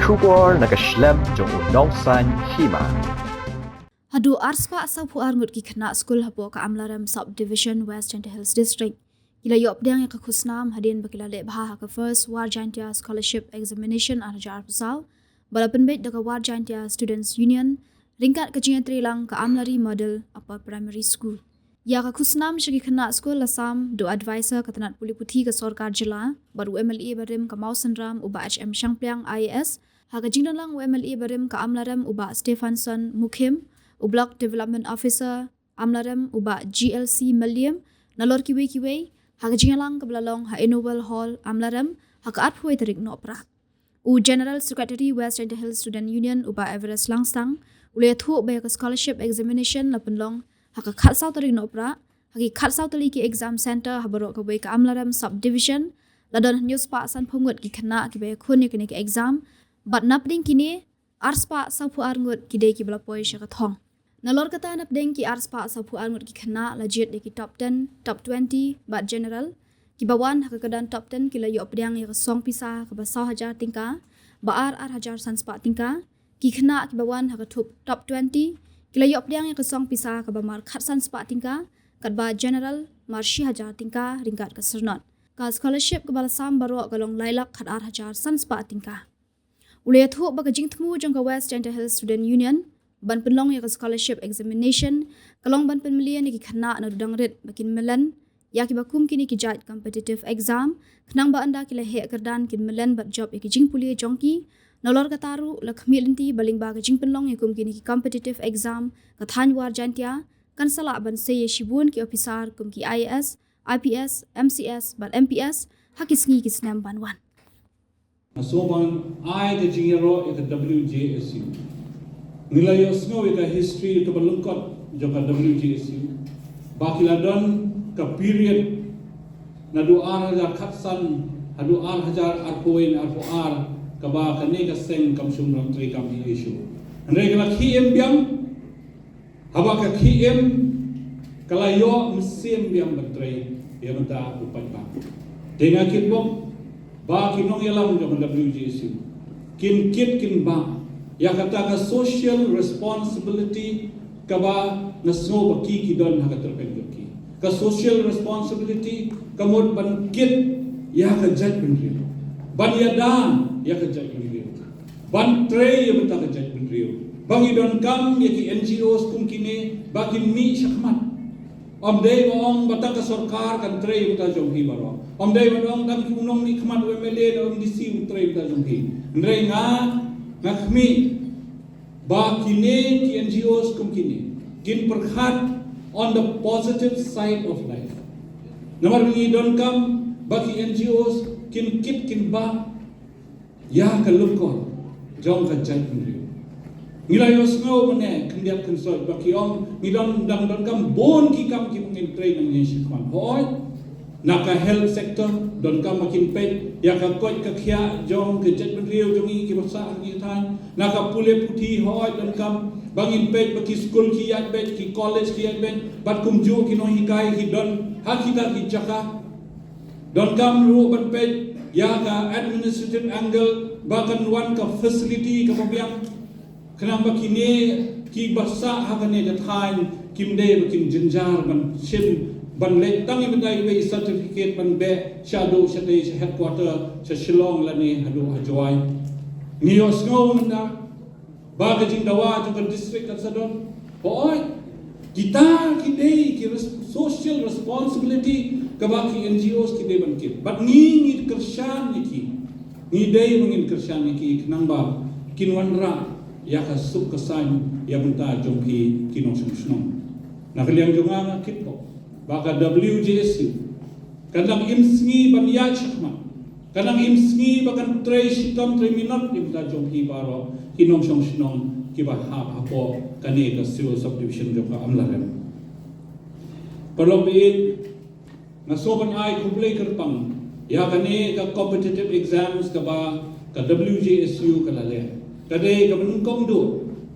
Shubor nakaslem jong unongsan Hima. Hadu arspa asal puar ngut ki Khynnah school hapo ka Amlaram subdivision West Jaiñtia Hills district. Kila yop diang yang ka Khusnam hadin bakila Lehbha ka first war Jaiñtia scholarship examination arjar pasal. Balapan bet daka war Jaiñtia students union ringkat ka Jaiñtia lang ka Amlari model upper primary school. Ya ka Khusnam syagi Khynnah school lasam do advisor ka tanat puli puthi ka Sorkar Jila baru MLA barim ka Mausan Ram uba HM Shangplyang IAS haga jingdan lang MLA barim ka Amlaram uba Stefanson Mukhim Block Development Officer Amlaram uba GLC Milliam nalor kiwe haga jinglang ka Blalong ha Enowel Hall Amlaram haga atpoi tarik no pra u General Secretary West Jaiñtia Hills Student Union uba Everest Langstang ule thu ba ka scholarship examination lapenlong haka khatsau tarik no pra hagi khatsau tali ki exam center habaro ka ka Amlaram subdivision ladon news pa san phongot ki Khynnah ki ba khun ni ki exam but napding kini arspa sapu arngut ki de ki bla poi shaka thong nalor kata napding ki arspa sapu arngut ki Khynnah legit de ki top 10 top 20 but general ki bawan haka kadan top 10 ki la yo pdiang ya song pisa ka ba 100,000 tingka ba ar hajar sanspa tingka ki Khynnah ki bawan haka top 20 kila yo pdiang ya song pisa ka ba mar khatsan spa tingka kat ba general mar 1,000 tingka ringkat ka sernot ka scholarship ka balasam baro galong lailak khat ar hajar san spa tingka ule thu ba ka jingthmu jong ka West Jaiñtia Hills Student Union ban penlong ya ka scholarship examination kalong ban pen million ki Khynnah na dudang rit bakin melan ya ki bakum kini ki jat competitive exam khnang ba anda kila he kerdan kin melan bat job ki jing puli jongki nolor kataru lakhmi linti baling ba ka jing penlong ya kum kini ki competitive exam ka than war Jaiñtia kan sala ban se ye shibun ki officer kum ki IAS IPS MCS bat MPS hakisngi ki snam ban wan Asoman I the Jingero at the WJSU. Nilayo snow with the history to balungkot joka WJSU. Bakiladon ka period na duar hajar khatsan haduar hajar arpoin arpoar kaba kane ka seng kam sumram tri kam issue. Andre kala khiem biam haba ka khiem kalayo musim biam batrai yamata upata. Denga kitbom ba kinong yalam jong WJSU kin kit kin ba ya kata ka social responsibility ka ba na snow ba ki don ha ka terpen ki ka social responsibility kamod ban kit ya ka judge ben rio ban yadan ya ka judge ben rio ban tray ya bata ka judge ben rio bang idon kam ya ki NGOs kum kini ba kin mi shakmat Omday maong bata ka Sorkar kan tray uta jong hi baro. Omday maong kan kunong ni khamat MLA na MDC tray uta jong hi. Ndray nga khmi ba kine ki NGOs kum kine kin perkhat on the positive side of life. Namar ni don kam ba ki NGOs kin kit kin ba ya ka lukor jong ka jai ri. Nilai osno mane kendiap kensoi baki om midon dang kam bon ki kam ki mungkin train nang yeshi kman boy naka health sector don kam makin pet ya ka koi ka khia jong ke jet benriu jong ki basa ni tan naka pule puthi hoy don kam bangin pet baki school ki yat bet ki college ki yat bet bat kum ju ki no hikai ki don hakika ki chaka don kam ru ban pet ya ka administrative angle bakan wan ka facility ka pabiang kenapa kini ki basa hakane da thain kimde bakin jinjar ban shin ban le tangi bedai be certificate ban be shadow shate headquarter sa Shillong lani hadu hajwai nios ngau na baga jing dawa to district at sadon boy kita kide ki social responsibility kabaki NGOs kide ban kit but ni kershan ni dei mangin kershan ki namba kinwanra ya ka sub kesan ya bunta jonghi kinong sungsnong nakaliang jonga kitpo baka WJSU kanang imsngi ban ya chakma kanang imsngi bakan tray shitam 3 minute di bunta jonghi baro kinong sungsnong kiba hapo kane ka civil subdivision joka amlarem palobit nasoban ay kublay kerpang ya kane ka competitive exams ka ba ka WJSU kalale kadai ka menungkong do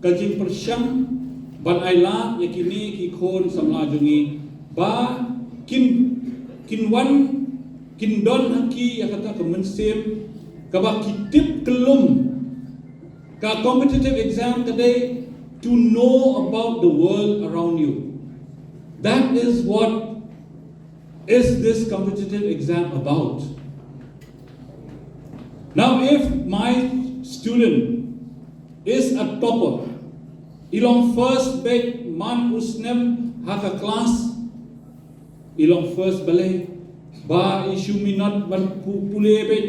kajing persyang ban aila yakini ki khon samla jungi ba kinwan kindon haki yakata ka mensim ka ba kitip kelum ka competitive exam today to know about the world around you. That is what is this competitive exam about. Now, if my student is a topper, ilong first big man Khusnam haka class, ilong first balay, ba isu minat ban pule bit,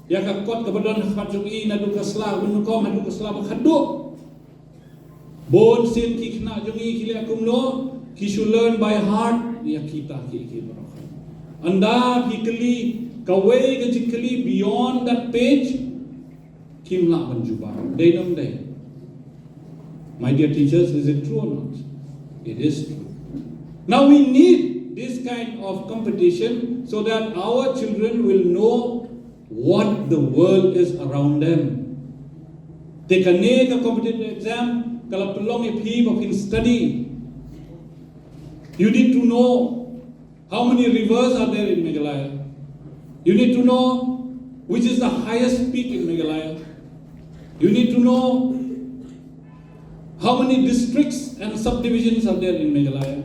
ya ka kot ka badan khajuk na du ka sla bun ko hadu ka sla khadu. Bon sin ki khna jungi khile akum lo, he should learn by heart ya kita ki barakah. Anda hikli kawai gajikali beyond that page, kim la banjuba. Day num day. My dear teachers, is it true or not? It is true. Now we need this kind of competition so that our children will know what the world is around them. They can make a competitive exam, kalau pelong if study. You need to know how many rivers are there in Meghalaya. You need to know which is the highest peak in Meghalaya. You need to know how many districts and subdivisions are there in Meghalaya.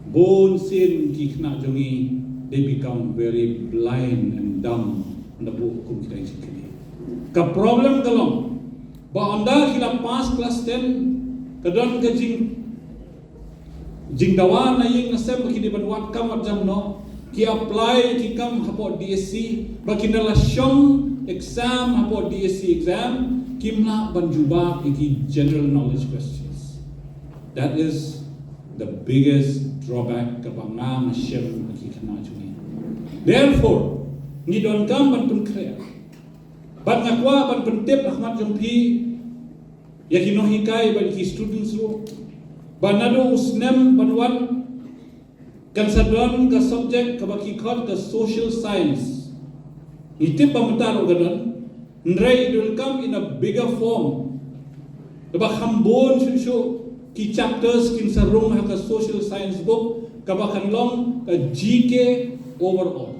Bone sin kikna jongi, they become very blind and dumb. Anda buku kita ikini. Ka problem kalong, ba anda kila pass class 10, kadang ke jing dawan na ying nasem kini banwat kam at jam no, ki apply ki kam hapo DSC, ba kinala shong exam hapo DSC exam, kimla banjuba iki general knowledge questions. That is the biggest drawback kabanga mashem ki kana juni. Therefore, ni don kam ban pun krea. Ban ngakwa ban pentip Ahmad Jompi yakinohikai ban ki students ro. Banado Khusnam banwan kan sadon ka subject kabaki khot ka social science. Itip pamutar ganon. Ndray it will come in a bigger form. Aba khambon shu ki chapters kin sarung ha ka social science book kabakan long ka GK overall.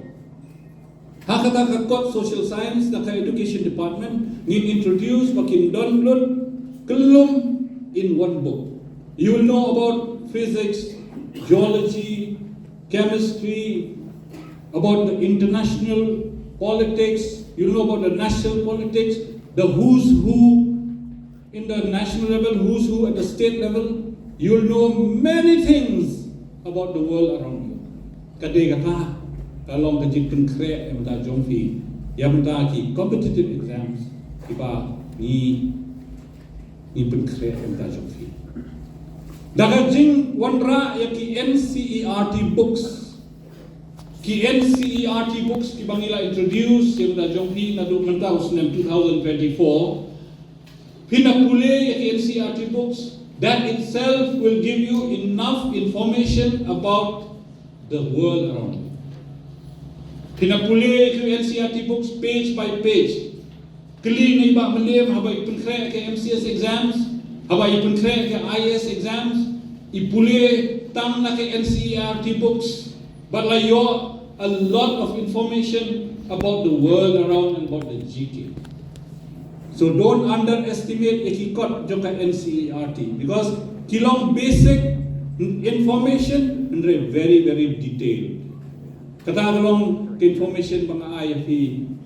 Hakata ka kot social science na ka education department need introduce bakin don blun kelum in one book. You will know about physics, geology, chemistry, about the international politics, you'll know about the national politics, the who's who in the national level, who's who at the state level. You'll know many things about the world around you. Kadai kata, kalau kajik konkret yang kita jompi, yang kita ki competitive exams, kita ni konkret yang kita jompi. Dagajing wandra ya ki NCERT books. Ki NCERT books ki bangila introduce yang da jompi na do menta Khusnam 2024. Pinapule ya ki NCERT books, that itself will give you enough information about the world around you. Pinapule ki NCERT books page by page. Kli ni ba malem habai konkret ke MCS exams. Haba ipun kre ke IS exams, ipule tam na ke NCERT books, but layo a lot of information about the world around and about the GK. So don't underestimate ikikot joka NCERT because kilong basic information and very detailed. Kata kalong ke information mga IFE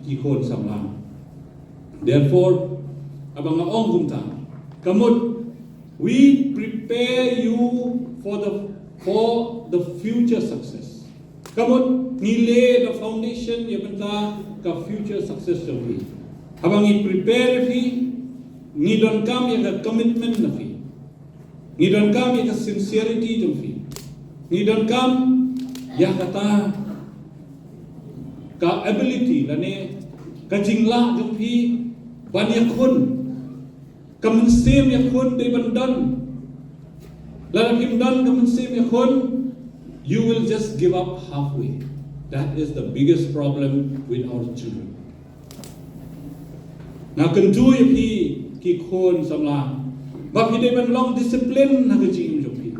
kikon samlang. Therefore, abang ngaong gumta, kamut we prepare you for the future success. Kamut nile the foundation ya benta ka future success jogi. Habang i prepare fi ni don kam ya ka commitment na fi. Ni don kam ya ka sincerity jom fi. Ni don kam ya kata ka ability lane ka jingla jom fi ban yakun. Kamunsim yakun day bandan. Lalam himdan kamunsim yakun, you will just give up halfway. That is the biggest problem with our children. Now kentu yapi kikon samla. Ba pide ban long discipline na kajing jopi.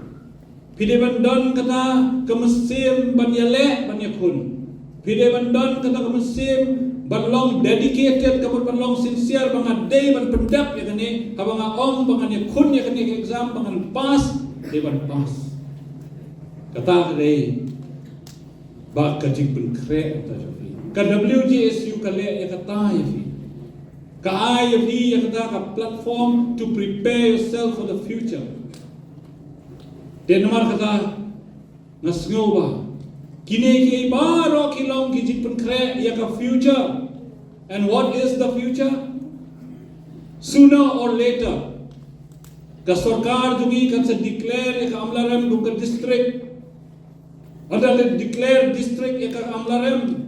Pide bandan kata kamunsim ban yale ban yakun. Pide bandan kata kamunsim ban long dedicated kaput ban long sincere bangan day ban pendap ya kene habanga ong bangan ya khun ya kene exam bangan pass they ban pass kata kene ba ka jing ben kre ta jo fi ka WJSU ka le ya kata ya fi ka ai ya fi ya kata ka platform to prepare yourself for the future denmar kata ngasngo ba kini ki baro kilong ki jing ben kre ya ka future. And what is the future? Sooner or later ka sarkar jugi kan se declare ka amlarem du ka district ada le declare district ya ka amlarem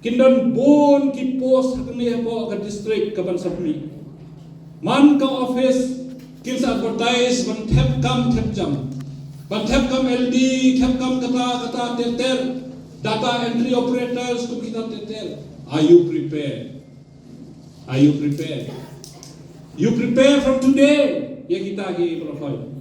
kindon bon ki post hakne po ka district ka ban sabmi man ka office kils advertise ban thep kam thep jam ban thep kam LD thep kam kata ter data entry operators ku kita ter. Are you prepared? Are you prepared? You prepare from today. Ya kita ki profile.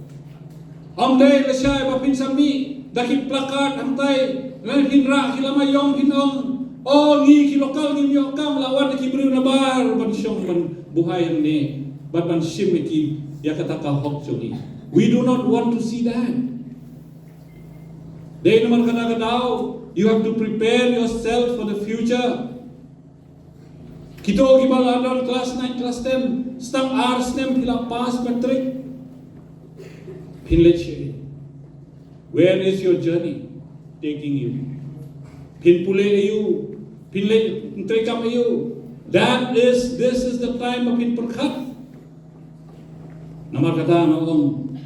Amdai lesai bapin sami daki plakat amtai lan hinra kilama yong hinong oh ngi ki lokal ngi yokam lawan ki beri nabar ban syong ban buhay ni ban sim ki ya kata ka hok chogi. We do not want to see that. Dai naman kata kadao you have to prepare yourself for the future. Kita gibal adon class 9, class 10, stang ars nem hila pass matric. Pinleche. Where is your journey taking you? Pinpule you, pinle trekam you. This is the time of pinperkhat. Namar kata naong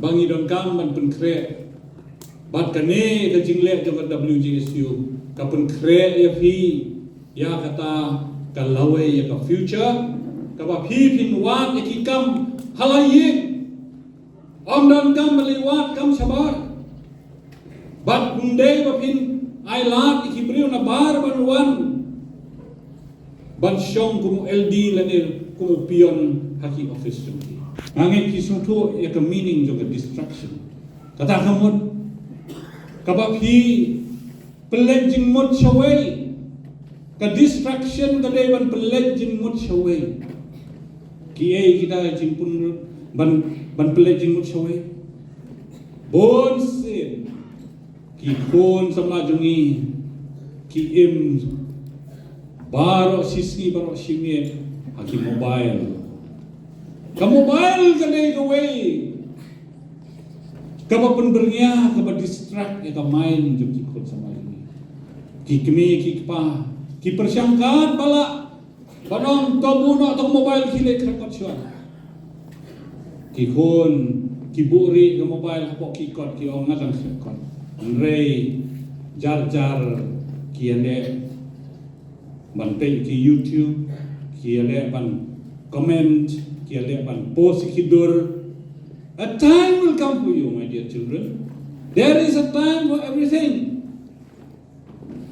bangi don kam ban penkre. Bat kane ka jingle jong WJSU ka penkre ya fi ya kata kalawai ya ka future ka ba phi phin wat ya ki kam halayi om dan kam maliwat kam sabar bat bunde ba phin ai lat ki briu na bar ban wan ban syong kum LD lanir kum pion haki office jong angin ki soto ya ka meaning jong distraction kata kamot ka ba phi pelejing mot shawai ka distraction ka day ban pelejing mut shaway ki ay kita jimpun ban pelejing mut shaway bon sin ki kon sama jungi ki im baro sisni baro shimie haki mobile ka day ka way ka ba penbernya ka ba distract ya ka main jung ki kon sama jungi ki kemi ki pa ki persangkat bala banom tobuno tong mobile kile krakot syuan ki khon ki buri ke mobile po ki kot ki ong ngadang sekon rei jar ki ane ban pe ki YouTube ki ane ban comment ki ane ban post ki dur. A time will come for you, my dear children. There is a time for everything.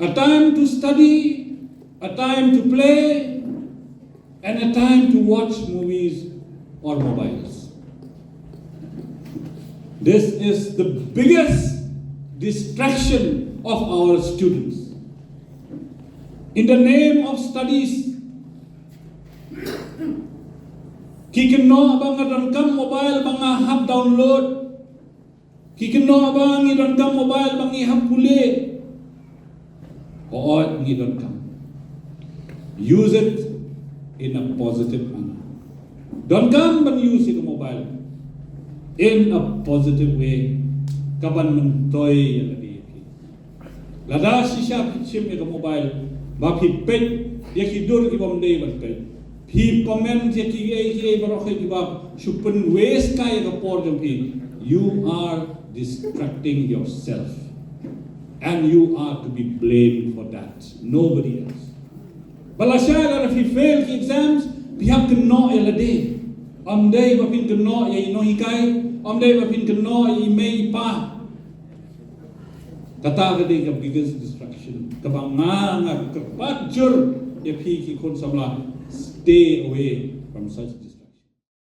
A time to study, a time to play, and a time to watch movies or mobiles. This is the biggest distraction of our students. In the name of studies, kikino abang ngadon mobile banga hap download, kikino abang ngidon mobile bangi hap pule, o ngidon kam. Use it in a positive manner. Don't come and use it mobile in a positive way. Kaban mentoy lagi. Lada sisya pitsim ya mobile. Bapi pet ya kidur ibam day ban pet. Pi comment ya ki barokhe ki bab supen waste kay ka por jom pi. You are distracting yourself, and you are to be blamed for that. Nobody else. Balasya if he fail ki exams, pihak kena ya lade. Amday bapin kena ya ino hikai, amday bapin kena ya imei pa. Kata gade ka biggest distraction. Kabanga nga kapajur ya pi ki kon samla. Stay away from such